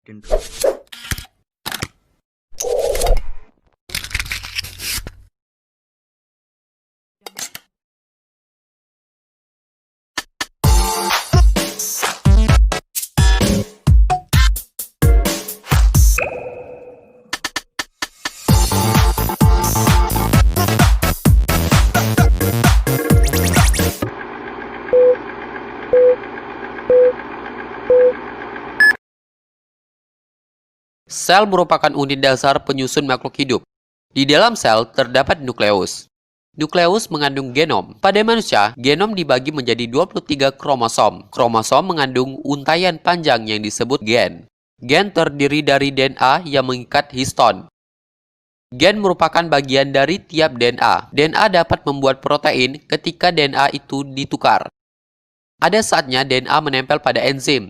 Intro. Sel merupakan unit dasar penyusun makhluk hidup. Di dalam sel terdapat nukleus. Nukleus mengandung genom. Pada manusia, genom dibagi menjadi 23 kromosom. Kromosom mengandung untaian panjang yang disebut gen. Gen terdiri dari DNA yang mengikat histon. Gen merupakan bagian dari tiap DNA. DNA dapat membuat protein ketika DNA itu ditukar. Ada saatnya DNA menempel pada enzim.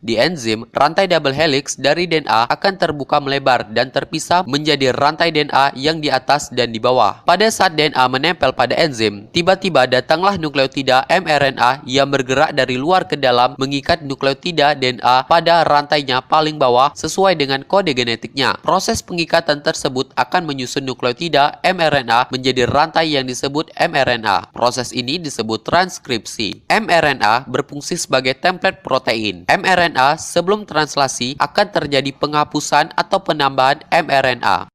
Di enzim, rantai double helix dari DNA akan terbuka melebar dan terpisah menjadi rantai DNA yang di atas dan di bawah. Pada saat DNA menempel pada enzim, tiba-tiba datanglah nukleotida mRNA yang bergerak dari luar ke dalam mengikat nukleotida DNA pada rantainya paling bawah sesuai dengan kode genetiknya. Proses pengikatan tersebut akan menyusun nukleotida mRNA menjadi rantai yang disebut mRNA. Proses ini disebut transkripsi. mRNA berfungsi sebagai template protein. mRNA sebelum translasi akan terjadi penghapusan atau penambahan mRNA.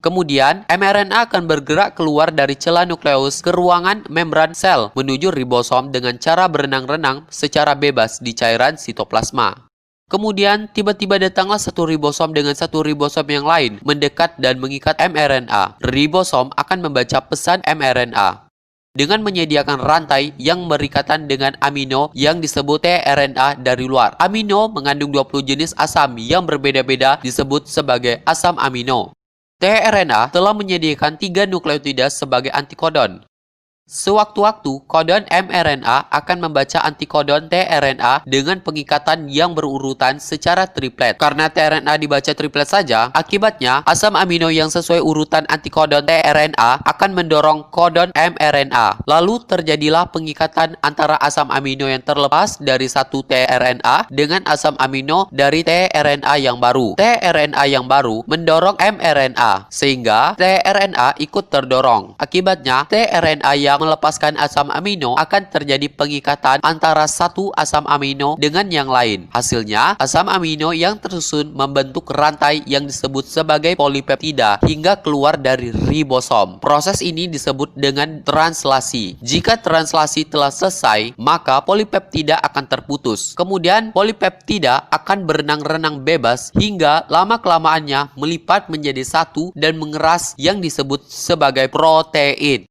Kemudian, mRNA akan bergerak keluar dari celah nukleus ke ruangan membran sel menuju ribosom dengan cara berenang-renang secara bebas di cairan sitoplasma. Kemudian, tiba-tiba datanglah satu ribosom dengan satu ribosom yang lain mendekat dan mengikat mRNA. Ribosom akan membaca pesan mRNA dengan menyediakan rantai yang berikatan dengan amino yang disebut tRNA dari luar. Amino mengandung 20 jenis asam yang berbeda-beda disebut sebagai asam amino. tRNA telah menyediakan 3 nukleotida sebagai antikodon. Sewaktu-waktu, kodon mRNA akan membaca antikodon tRNA dengan pengikatan yang berurutan secara triplet. Karena tRNA dibaca triplet saja, akibatnya asam amino yang sesuai urutan antikodon tRNA akan mendorong kodon mRNA. Lalu terjadilah pengikatan antara asam amino yang terlepas dari satu tRNA dengan asam amino dari tRNA yang baru. tRNA yang baru mendorong mRNA, sehingga tRNA ikut terdorong. Akibatnya, tRNA yang melepaskan asam amino akan terjadi pengikatan antara satu asam amino dengan yang lain. Hasilnya, asam amino yang tersusun membentuk rantai yang disebut sebagai polipeptida hingga keluar dari ribosom. Proses ini disebut dengan translasi. Jika translasi telah selesai, maka polipeptida akan terputus. Kemudian, polipeptida akan berenang-renang bebas hingga lama-kelamaannya melipat menjadi satu dan mengeras yang disebut sebagai protein.